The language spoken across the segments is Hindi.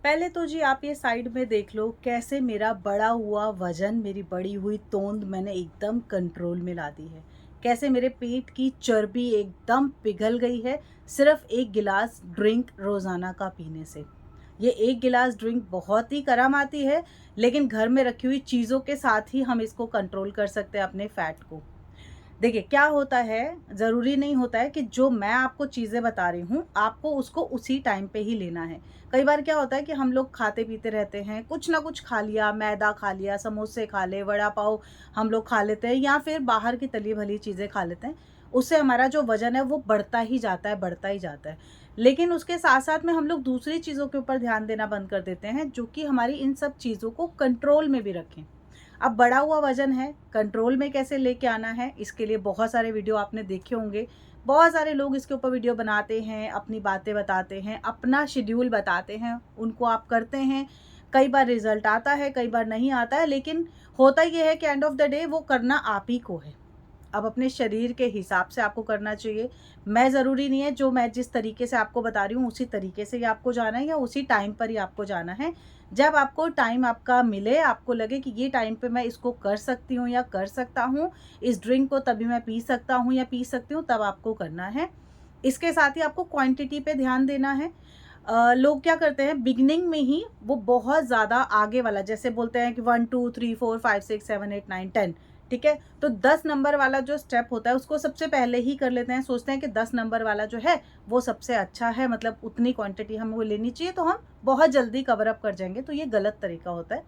पहले तो जी आप ये साइड में देख लो कैसे मेरा बढ़ा हुआ वज़न, मेरी बढ़ी हुई तोंद मैंने एकदम कंट्रोल में ला दी है। कैसे मेरे पेट की चर्बी एकदम पिघल गई है, सिर्फ़ 1 गिलास ड्रिंक रोज़ाना का पीने से। ये 1 गिलास ड्रिंक बहुत ही काम आती है, लेकिन घर में रखी हुई चीज़ों के साथ ही हम इसको कंट्रोल कर सकते हैं अपने फैट को। देखिए, क्या होता है, ज़रूरी नहीं होता है कि जो मैं आपको चीज़ें बता रही हूँ, आपको उसको उसी टाइम पे ही लेना है। कई बार क्या होता है कि हम लोग खाते-पीते रहते हैं, कुछ ना कुछ खा लिया, मैदा खा लिया, समोसे खा लिए, वड़ा पाव हम लोग खा लेते हैं या फिर बाहर की तली-भली चीज़ें खा लेते हैं। उससे हमारा जो वज़न है वो बढ़ता ही जाता है, बढ़ता ही जाता है। लेकिन उसके साथ-साथ में हम लोग दूसरी चीज़ों के ऊपर ध्यान देना बंद कर देते हैं, जो कि हमारी इन सब चीज़ों को कंट्रोल में भी रखें। अब बढ़ा हुआ वज़न है, कंट्रोल में कैसे लेके आना है, इसके लिए बहुत सारे वीडियो आपने देखे होंगे। बहुत सारे लोग इसके ऊपर वीडियो बनाते हैं, अपनी बातें बताते हैं, अपना शेड्यूल बताते हैं, उनको आप करते हैं। कई बार रिज़ल्ट आता है, कई बार नहीं आता है, लेकिन होता ये है कि एंड ऑफ द डे वो करना आप ही को है। अब अपने शरीर के हिसाब से आपको करना चाहिए। मैं ज़रूरी नहीं है जो मैं जिस तरीके से आपको बता रही हूँ उसी तरीके से ही आपको जाना है या उसी टाइम पर ही आपको जाना है। जब आपको टाइम आपका मिले, आपको लगे कि ये टाइम पे मैं इसको कर सकती हूँ या कर सकता हूँ, इस ड्रिंक को तभी मैं पी सकता हूँ या पी सकती हूँ, तब आपको करना है। इसके साथ ही आपको क्वांटिटी पे ध्यान देना है। लोग क्या करते हैं बिगिनिंग में ही वो बहुत ज़्यादा आगे वाला जैसे बोलते हैं कि 1 2 3 4 5 6 7 8 9 10, ठीक है? तो 10 नंबर वाला जो स्टेप होता है उसको सबसे पहले ही कर लेते हैं, सोचते हैं कि 10 नंबर वाला जो है वो सबसे अच्छा है, मतलब उतनी क्वांटिटी हमें वो लेनी चाहिए तो हम बहुत जल्दी कवर अप कर जाएँगे, तो ये गलत तरीका होता है।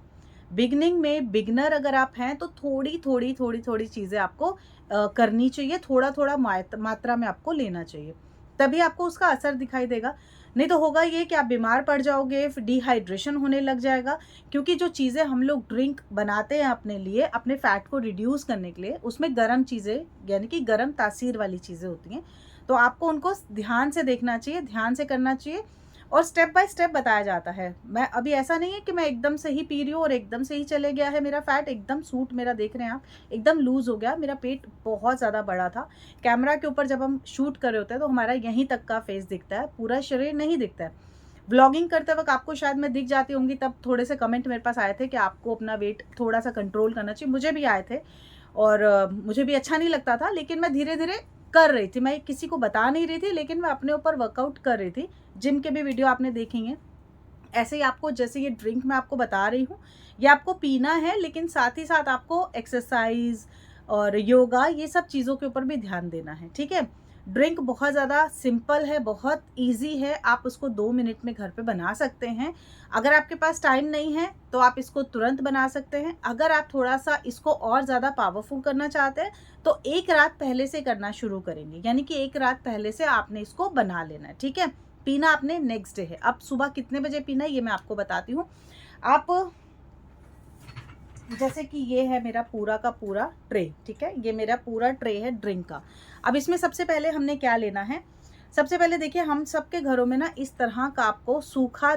बिगिनिंग में बिगिनर अगर आप हैं तो थोड़ी-थोड़ी चीज़ें आपको करनी चाहिए, थोड़ा-थोड़ा मात्रा में आपको लेना चाहिए। तभी आपको उसका असर दिखाई देगा। नहीं तो होगा ये कि आप बीमार पड़ जाओगे, फिर डिहाइड्रेशन होने लग जाएगा, क्योंकि जो चीज़ें हम लोग ड्रिंक बनाते हैं अपने लिए, अपने फैट को रिड्यूस करने के लिए, उसमें गरम चीज़ें यानी कि गरम तासीर वाली चीज़ें होती हैं। तो आपको उनको ध्यान से देखना चाहिए, ध्यान से करना चाहिए और स्टेप बाय स्टेप बताया जाता है। मैं अभी ऐसा नहीं है कि मैं एकदम से ही पी रही हूँ और एकदम से ही चले गया है मेरा फैट, एकदम सूट मेरा देख रहे हैं आप, एकदम लूज़ हो गया, मेरा पेट बहुत ज़्यादा बड़ा था। कैमरा के ऊपर जब हम शूट कर रहे होते हैं तो हमारा यहीं तक का फेस दिखता है, पूरा शरीर नहीं दिखता है। व्लॉगिंग करते वक़्त आपको शायद मैं दिख जाती होंगी, तब थोड़े से कमेंट मेरे पास आए थे कि आपको अपना वेट थोड़ा-सा कंट्रोल करना चाहिए। मुझे भी आए थे और मुझे भी अच्छा नहीं लगता था, लेकिन मैं धीरे-धीरे कर रही थी। मैं किसी को बता नहीं रही थी, लेकिन मैं अपने ऊपर वर्कआउट कर रही थी। जिम के भी वीडियो आपने देखेंगे। ऐसे ही आपको जैसे ये ड्रिंक मैं आपको बता रही हूँ, ये आपको पीना है, लेकिन साथ ही साथ आपको एक्सरसाइज़ और योगा ये सब चीज़ों के ऊपर भी ध्यान देना है, ठीक है? ड्रिंक बहुत ज़्यादा सिंपल है, बहुत ईज़ी है, आप उसको 2 मिनट में घर पे बना सकते हैं। अगर आपके पास टाइम नहीं है, तो आप इसको तुरंत बना सकते हैं। अगर आप थोड़ा-सा इसको और ज़्यादा पावरफुल करना चाहते हैं, तो 1 रात पहले से करना शुरू करेंगे, यानी कि 1 रात पहले से आपने इसको बना लेना है, ठीक है? पीना आपने नेक्स्ट डे है। अब सुबह कितने बजे पीना है ये मैं आपको बताती हूँ। आप जैसे कि ये है मेरा पूरा का पूरा ट्रे, ठीक है? ये मेरा पूरा ट्रे है ड्रिंक का। अब इसमें सबसे पहले हमने क्या लेना है? सबसे पहले देखिए हम सबके घरों में ना इस तरह का आपको सूखा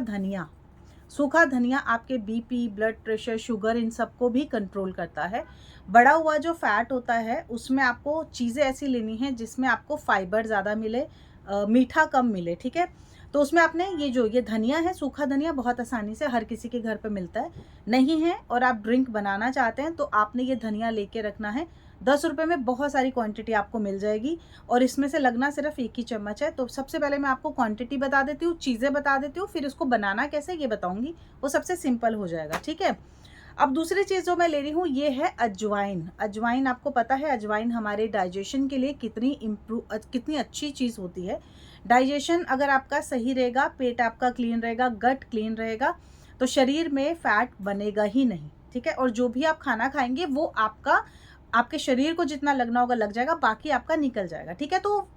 धनिया आपके BP, blood pressure, sugar in सबको भी कंट्रोल करता है। बढ़ा हुआ जो फैट होता है उसमें आपको चीज़ें ऐसी लेनी है जिसमें आपको फाइबर ज़्यादा मिले, मीठा कम मिले, ठीक है? तो उसमें आपने ये धनिया है, सूखा धनिया बहुत आसानी से हर किसी के घर पे मिलता है। नहीं है और आप ड्रिंक बनाना चाहते हैं तो आपने ये धनिया लेके रखना है। ₹10 में बहुत सारी क्वांटिटी आपको मिल जाएगी और इसमें से लगना सिर्फ 1 ही चम्मच है। तो सबसे पहले मैं आपको क्वांटिटी बता देती हूँ, चीज़ें बता देती हूँ, फिर इसको बनाना कैसे ये बताऊँगी, वो सबसे सिंपल हो जाएगा, ठीक है? अब दूसरी चीज़ जो मैं ले रही हूँ ये है अजवाइन। अजवाइन आपको पता है अजवाइन हमारे डाइजेशन के लिए कितनी अच्छी चीज़ होती है। डाइजेशन अगर आपका सही रहेगा, पेट आपका क्लीन रहेगा, गट क्लीन रहेगा, तो शरीर में फैट बनेगा ही नहीं, ठीक है? और जो भी आप खाना खाएँगे वो आपके शरीर को जितना लगना होगा लग जाएगा, बाकी आपका निकल जाएगा, ठीक है? तो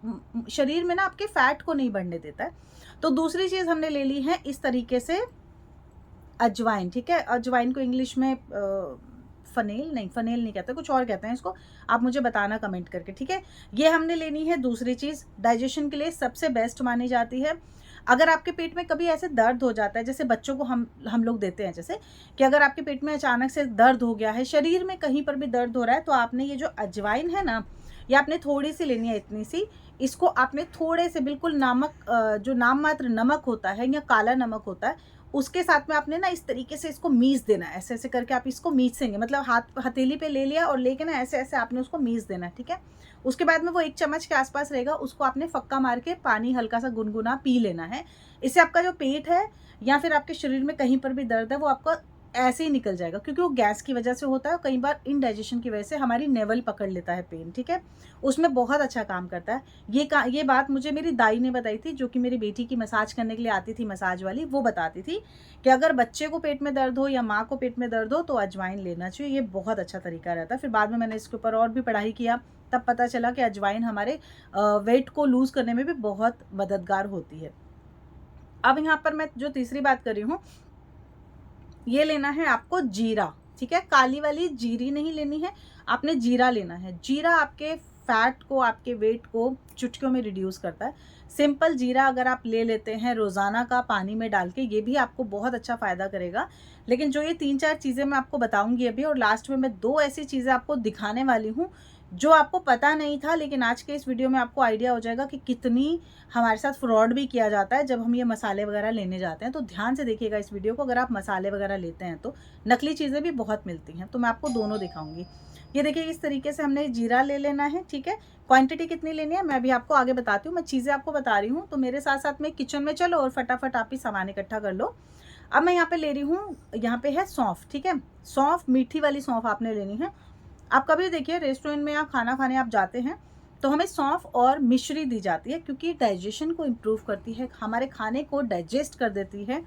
शरीर में ना आपके फैट को नहीं बढ़ने देता है। तो दूसरी चीज़ हमने ले ली है इस तरीके से अजवाइन, ठीक है? अजवाइन को इंग्लिश में फनेल नहीं कहते, कुछ और कहते हैं इसको। आप मुझे बताना कमेंट करके, ठीक है? ये हमने लेनी है दूसरी चीज़, डाइजेशन के लिए सबसे बेस्ट मानी जाती है। अगर आपके पेट में कभी ऐसे दर्द हो जाता है, जैसे बच्चों को हम लोग देते हैं जैसे, कि अगर आपके पेट में अचानक से दर्द हो गया है, शरीर में कहीं पर भी दर्द हो रहा है, तो आपने ये जो अजवाइन है ना, ये आपने थोड़ी-सी लेनी है, इतनी सी। इसको आपने थोड़े से बिल्कुल जो नाम मात्र नमक होता है या काला नमक होता है, उसके साथ में आपने ना इस तरीके से इसको मीस देना है, ऐसे ऐसे करके आप इसको मीसेंगे, मतलब हाथ हथेली पे ले लिया और लेके ना ऐसे ऐसे आपने उसको मीस देना है, ठीक है। उसके बाद में वो 1 चम्मच के आसपास रहेगा, उसको आपने फक्का मार के पानी हल्का सा गुनगुना पी लेना है। इससे आपका जो पेट है या फिर आपके शरीर में कहीं पर भी दर्द है वो आपका ऐसे ही निकल जाएगा, क्योंकि वो गैस की वजह से होता है और कई बार इनडाइजेशन की वजह से हमारी नेवल पकड़ लेता है पेन, ठीक है। उसमें बहुत अच्छा काम करता है। ये बात मुझे मेरी दाई ने बताई थी, जो कि मेरी बेटी की मसाज करने के लिए आती थी, मसाज वाली, वो बताती थी कि अगर बच्चे को पेट में दर्द हो या माँ को पेट में दर्द हो तो अजवाइन लेना चाहिए, ये बहुत अच्छा तरीका रहता है। फिर बाद में मैंने इसके ऊपर और भी पढ़ाई किया, तब पता चला कि अजवाइन हमारे वेट को लूज़ करने में भी बहुत मददगार होती है। अब यहाँ पर मैं जो तीसरी बात कर रही हूँ, ये लेना है आपको जीरा, ठीक है। काली वाली जीरी नहीं लेनी है, आपने जीरा लेना है। जीरा आपके फैट को, आपके वेट को चुटकियों में रिड्यूस करता है। सिंपल जीरा अगर आप ले लेते हैं रोज़ाना का पानी में डाल के, ये भी आपको बहुत अच्छा फ़ायदा करेगा। लेकिन जो ये 3-4 चीज़ें मैं आपको बताऊंगी अभी, और लास्ट में मैं 2 ऐसी चीज़ें आपको दिखाने वाली हूँ जो आपको पता नहीं था, लेकिन आज के इस वीडियो में आपको आइडिया हो जाएगा कि कितनी हमारे साथ फ्रॉड भी किया जाता है जब हम ये मसाले वगैरह लेने जाते हैं। तो ध्यान से देखिएगा इस वीडियो को, अगर आप मसाले वगैरह लेते हैं तो नकली चीज़ें भी बहुत मिलती हैं, तो मैं आपको दोनों दिखाऊंगी। ये देखिए इस तरीके से हमने जीरा ले लेना है, ठीक है। क्वांटिटी कितनी लेनी है मैं भी आपको आगे बताती हूँ, मैं चीज़ें आपको बता रही हूँ, तो मेरे साथ साथ में किचन में चलो और फटाफट आप ही सामान इकट्ठा कर लो। अब मैं यहाँ पे ले रही हूँ, यहाँ पे है सौंफ, ठीक है। सौंफ, मीठी वाली सौंफ आपने लेनी है। आप कभी देखिए रेस्टोरेंट में या खाना खाने आप जाते हैं तो हमें सौंफ और मिश्री दी जाती है, क्योंकि डाइजेशन को इम्प्रूव करती है, हमारे खाने को डाइजेस्ट कर देती है,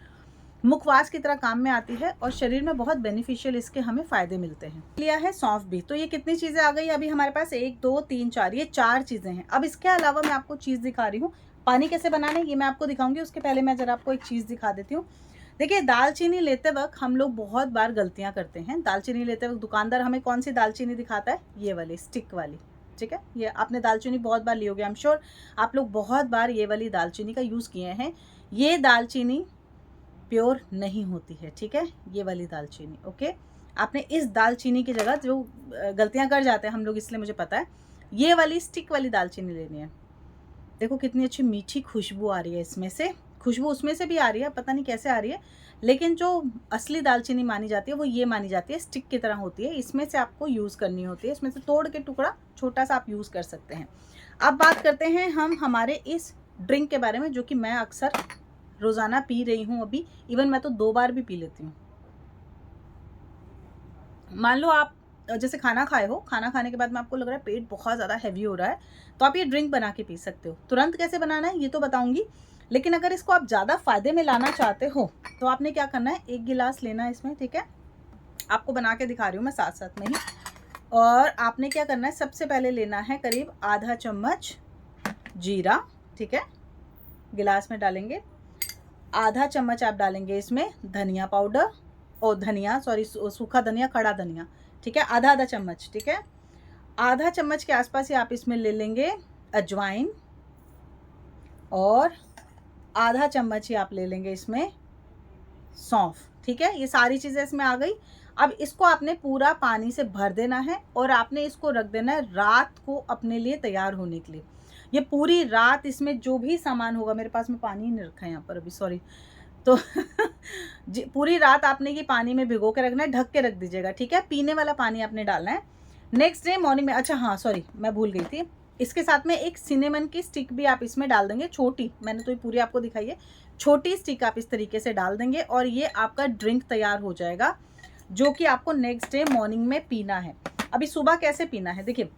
मुखवास की तरह काम में आती है और शरीर में बहुत बेनिफिशियल इसके हमें फ़ायदे मिलते हैं। लिया है सौंफ भी, तो ये कितनी चीज़ें आ गई अभी हमारे पास, 1 2 3 4, ये 4 चीज़ें हैं। अब इसके अलावा मैं आपको चीज़ दिखा रही हूँ, पानी कैसे बनाना है ये मैं आपको दिखाऊंगी। उसके पहले मैं ज़रा आपको एक चीज़ दिखा देती हूँ। देखिए दालचीनी लेते वक्त हम लोग बहुत बार गलतियाँ करते हैं। दालचीनी लेते वक्त दुकानदार हमें कौन सी दालचीनी दिखाता है, ये वाली स्टिक वाली, ठीक है। ये आपने दालचीनी बहुत बार ली होगी, आई एम श्योर आप लोग बहुत बार ये वाली दालचीनी का यूज़ किए हैं। ये दालचीनी प्योर नहीं होती है, ठीक है, ये वाली दालचीनी, ओके। आपने इस दालचीनी की जगह, जो गलतियां कर जाते हैं हम लोग इसलिए मुझे पता है, ये वाली स्टिक वाली दालचीनी लेनी है। देखो कितनी अच्छी मीठी खुशबू आ रही है इसमें से, खुशबू उसमें से भी आ रही है, पता नहीं कैसे आ रही है, लेकिन जो असली दालचीनी मानी जाती है वो ये मानी जाती है, स्टिक की तरह होती है। इसमें से आपको यूज़ करनी होती है, इसमें से तोड़ के टुकड़ा छोटा सा आप यूज़ कर सकते हैं। अब बात करते हैं हम हमारे इस ड्रिंक के बारे में, जो कि मैं अक्सर रोज़ाना पी रही हूँ अभी, इवन मैं तो 2 बार भी पी लेती हूँ। मान लो आप जैसे खाना खाए हो, खाना खाने के बाद में आपको लग रहा है पेट बहुत ज़्यादा हैवी हो रहा है, तो आप ये ड्रिंक बना के पी सकते हो। तुरंत कैसे बनाना है ये तो बताऊंगी, लेकिन अगर इसको आप ज़्यादा फ़ायदे में लाना चाहते हो तो आपने क्या करना है, 1 गिलास लेना है इसमें, ठीक है। आपको बना के दिखा रही हूँ मैं साथ साथ में ही। और आपने क्या करना है, सबसे पहले लेना है करीब आधा चम्मच जीरा, ठीक है, गिलास में डालेंगे। आधा चम्मच आप डालेंगे इसमें धनिया पाउडर, और धनिया सॉरी सूखा धनिया, खड़ा धनिया, ठीक है, आधा आधा चम्मच, ठीक है। आधा चम्मच के आसपास ही आप इसमें ले लेंगे अजवाइन, और आधा चम्मच ही आप ले लेंगे इसमें सौंफ, ठीक है। ये सारी चीज़ें इसमें आ गई। अब इसको आपने पूरा पानी से भर देना है और आपने इसको रख देना है रात को अपने लिए तैयार होने के लिए। ये पूरी रात इसमें जो भी सामान होगा, मेरे पास में पानी नहीं रखा है यहाँ पर अभी, सॉरी, तो पूरी रात आपने ये पानी में भिगो के रखना है, ढक के रख दीजिएगा, ठीक है। पीने वाला पानी आपने डालना है। नेक्स्ट डे मॉर्निंग में, अच्छा हाँ सॉरी मैं भूल गई थी, इसके साथ में एक सिनेमन की स्टिक भी आप इसमें डाल देंगे, छोटी, मैंने तो ये पूरी आपको दिखाई है, छोटी स्टिक आप इस तरीके से डाल देंगे और ये आपका ड्रिंक तैयार हो जाएगा, जो कि आपको नेक्स्ट डे मॉर्निंग में पीना है। अभी सुबह कैसे पीना है, देखिए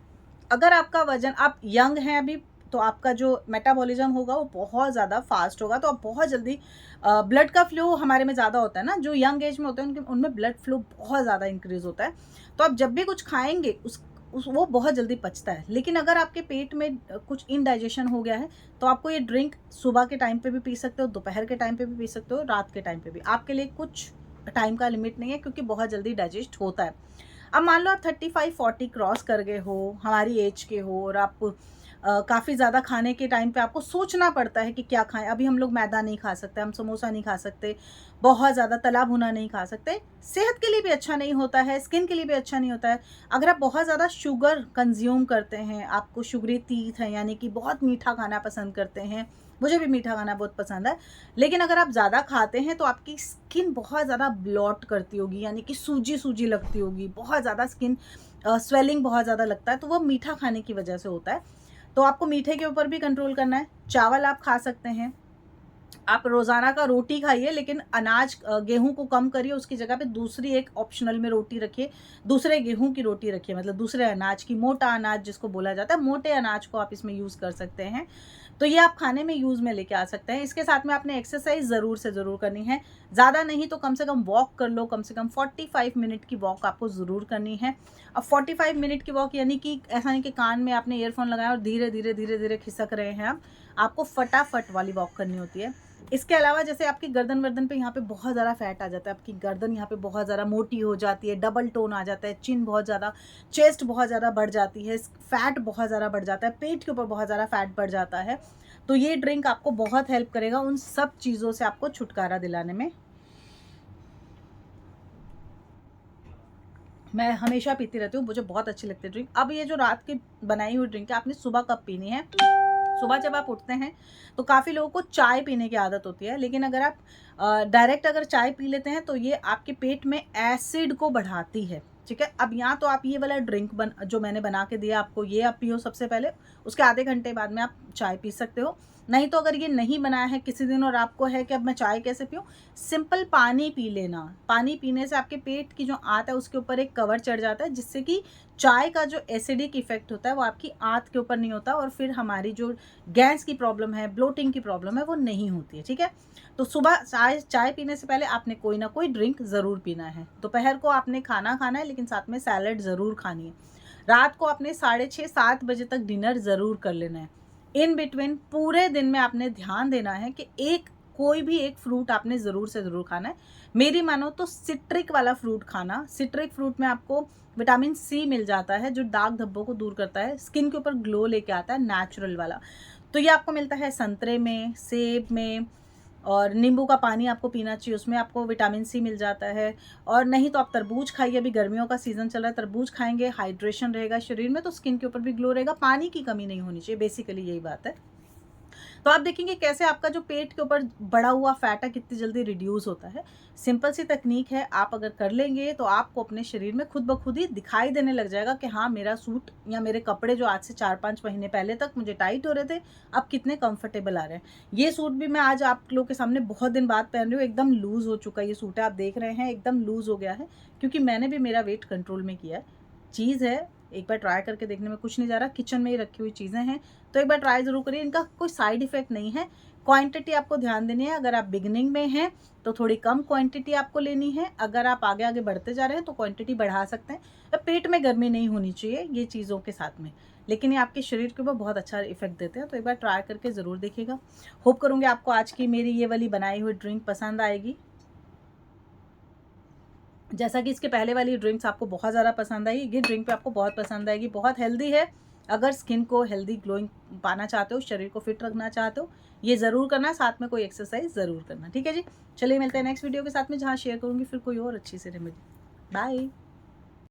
अगर आपका वजन, आप यंग हैं अभी, तो आपका जो मेटाबॉलिज्म होगा वो बहुत ज़्यादा फास्ट होगा, तो आप बहुत जल्दी ब्लड का फ्लो हमारे में ज़्यादा होता है ना, जो यंग एज में होते हैं उनमें ब्लड फ्लो बहुत ज़्यादा इंक्रीज होता है, तो आप जब भी कुछ खाएंगे वो बहुत जल्दी पचता है। लेकिन अगर आपके पेट में कुछ इनडाइजेशन हो गया है तो आपको ये ड्रिंक सुबह के टाइम पे भी पी सकते हो, दोपहर के टाइम पे भी पी सकते हो, रात के टाइम पे भी, आपके लिए कुछ टाइम का लिमिट नहीं है, क्योंकि बहुत जल्दी डाइजेस्ट होता है। अब मान लो आप 35-40 क्रॉस कर गए हो, हमारी एज के हो, और आप काफ़ी ज़्यादा खाने के टाइम पे आपको सोचना पड़ता है कि क्या खाएं। अभी हम लोग मैदा नहीं खा सकते, हम समोसा नहीं खा सकते, बहुत ज़्यादा तला भुना नहीं खा सकते, सेहत के लिए भी अच्छा नहीं होता है, स्किन के लिए भी अच्छा नहीं होता है। अगर आप बहुत ज़्यादा शुगर कंज्यूम करते हैं, आपको शुगरी तीत है, यानी कि बहुत मीठा खाना पसंद करते हैं, मुझे भी मीठा खाना बहुत पसंद है। लेकिन अगर आप ज़्यादा खाते हैं तो आपकी स्किन बहुत ज़्यादा ब्लॉट करती होगी, यानी कि सूजी-सूजी लगती होगी, बहुत ज़्यादा स्किन स्वेलिंग बहुत ज़्यादा लगता है, तो वो मीठा खाने की वजह से होता है। तो आपको मीठे के ऊपर भी कंट्रोल करना है। चावल आप खा सकते हैं, आप रोज़ाना का रोटी खाइए, लेकिन अनाज गेहूँ को कम करिए, उसकी जगह पे दूसरी एक ऑप्शनल में रोटी रखिए, दूसरे गेहूँ की रोटी रखिए, मतलब दूसरे अनाज की, मोटा अनाज जिसको बोला जाता है, मोटे अनाज को आप इसमें यूज़ कर सकते हैं। तो ये आप खाने में यूज़ में लेके आ सकते हैं। इसके साथ में आपने एक्सरसाइज़ ज़रूर से ज़रूर करनी है। ज़्यादा नहीं तो कम से कम वॉक कर लो, कम से कम 45 मिनट की वॉक आपको ज़रूर करनी है। अब 45 मिनट की वॉक यानी कि ऐसा नहीं कि कान में आपने ईयरफ़ोन लगाया और धीरे-धीरे, धीरे-धीरे खिसक रहे हैं आप। आपको फटाफट वाली वॉक करनी होती है। इसके अलावा जैसे आपकी गर्दन-वर्दन पे यहाँ पे बहुत ज़्यादा फैट आ जाता है, आपकी गर्दन यहाँ पे बहुत ज़्यादा मोटी हो जाती है, डबल टोन आ जाता है, चिन बहुत ज़्यादा, चेस्ट बहुत ज़्यादा बढ़ जाती है, फैट बहुत ज़्यादा बढ़ जाता है, पेट के ऊपर बहुत ज़्यादा फैट बढ़ जाता है। तो ये ड्रिंक आपको बहुत हेल्प करेगा उन सब चीज़ों से आपको छुटकारा दिलाने में। मैं हमेशा पीती रहती हूँ, मुझे बहुत अच्छी लगती है ड्रिंक। अब ये जो रात की बनाई हुई ड्रिंक है, आपने सुबह कब पीनी है? सुबह जब आप उठते हैं तो काफ़ी लोगों को चाय पीने की आदत होती है, लेकिन अगर आप डायरेक्ट अगर चाय पी लेते हैं तो ये आपके पेट में एसिड को बढ़ाती है, ठीक है? अब या तो आप ये वाला ड्रिंक जो मैंने बना के दिया आपको, ये आप पियो सबसे पहले, उसके आधे घंटे बाद में आप चाय पी सकते हो। नहीं तो अगर ये नहीं बनाया है किसी दिन और आपको है कि अब मैं चाय कैसे पीऊँ, सिंपल पानी पी लेना। पानी पीने से आपके पेट की जो आंत है उसके ऊपर एक कवर चढ़ जाता है, जिससे कि चाय का जो एसिडिक इफेक्ट होता है वो आपकी आंत के ऊपर नहीं होता, और फिर हमारी जो गैस की प्रॉब्लम है, ब्लोटिंग की प्रॉब्लम है, वो नहीं होती है, ठीक है? तो सुबह चाय चाय पीने से पहले आपने कोई ना कोई ड्रिंक ज़रूर पीना है। दोपहर को आपने खाना खाना है, लेकिन साथ में सैलेड ज़रूर खानी है। रात को आपने 6:30-7 बजे तक डिनर ज़रूर कर लेना है। इन बिटवीन पूरे दिन में आपने ध्यान देना है कि कोई भी एक फ्रूट आपने ज़रूर से ज़रूर खाना है। मेरी मानो तो सिट्रिक वाला फ्रूट खाना। सिट्रिक फ्रूट में आपको विटामिन सी मिल जाता है, जो दाग धब्बों को दूर करता है, स्किन के ऊपर ग्लो लेके आता है, नेचुरल वाला। तो ये आपको मिलता है संतरे में, सेब में, और नींबू का पानी आपको पीना चाहिए, उसमें आपको विटामिन सी मिल जाता है। और नहीं तो आप तरबूज खाइए, अभी गर्मियों का सीज़न चल रहा है, तरबूज खाएँगे, हाइड्रेशन रहेगा शरीर में, तो स्किन के ऊपर भी ग्लो रहेगा, पानी की कमी नहीं होनी चाहिए, बेसिकली यही बात है। तो आप देखेंगे कैसे आपका जो पेट के ऊपर बढ़ा हुआ फैट है कितनी जल्दी रिड्यूस होता है। सिंपल सी तकनीक है, आप अगर कर लेंगे तो आपको अपने शरीर में खुद ब खुद ही दिखाई देने लग जाएगा कि हाँ, मेरा सूट या मेरे कपड़े जो आज से 4-5 महीने पहले तक मुझे टाइट हो रहे थे, अब कितने कंफर्टेबल आ रहे हैं। ये सूट भी मैं आज आप लोगों के सामने बहुत दिन बाद पहन रही हूँ, एकदम लूज़ हो चुका है ये सूट है, आप देख रहे हैं एकदम लूज़ हो गया है, क्योंकि मैंने भी मेरा वेट कंट्रोल में किया है। चीज़ है, एक बार ट्राई करके देखने में कुछ नहीं जा रहा, किचन में ही रखी हुई चीज़ें हैं, तो एक बार ट्राई ज़रूर करिए, इनका कोई साइड इफ़ेक्ट नहीं है। क्वांटिटी आपको ध्यान देनी है, अगर आप बिगिनिंग में हैं, तो थोड़ी कम क्वांटिटी आपको लेनी है, अगर आप आगे-आगे बढ़ते जा रहे हैं, तो क्वांटिटी बढ़ा सकते हैं। पेट में गर्मी नहीं होनी चाहिए ये चीज़ों के साथ में, लेकिन ये आपके शरीर के ऊपर बहुत अच्छा इफ़ेक्ट देते हैं, तो एक बार ट्राई करके ज़रूर देखिएगा। होप करूँगी आपको आज की मेरी ये वाली बनाई हुई ड्रिंक पसंद आएगी। जैसा कि इसके पहले वाली ड्रिंक्स आपको बहुत ज़्यादा पसंद आई, ये ड्रिंक भी आपको बहुत पसंद आएगी, बहुत हेल्दी है। अगर स्किन को हेल्दी ग्लोइंग पाना चाहते हो, शरीर को फिट रखना चाहते हो, ये ज़रूर करना, साथ में कोई एक्सरसाइज ज़रूर करना, ठीक है जी? चलिए मिलते हैं नेक्स्ट वीडियो के साथ में, जहाँ शेयर करूँगी फिर कोई और अच्छी सी रेमेडी। बाय।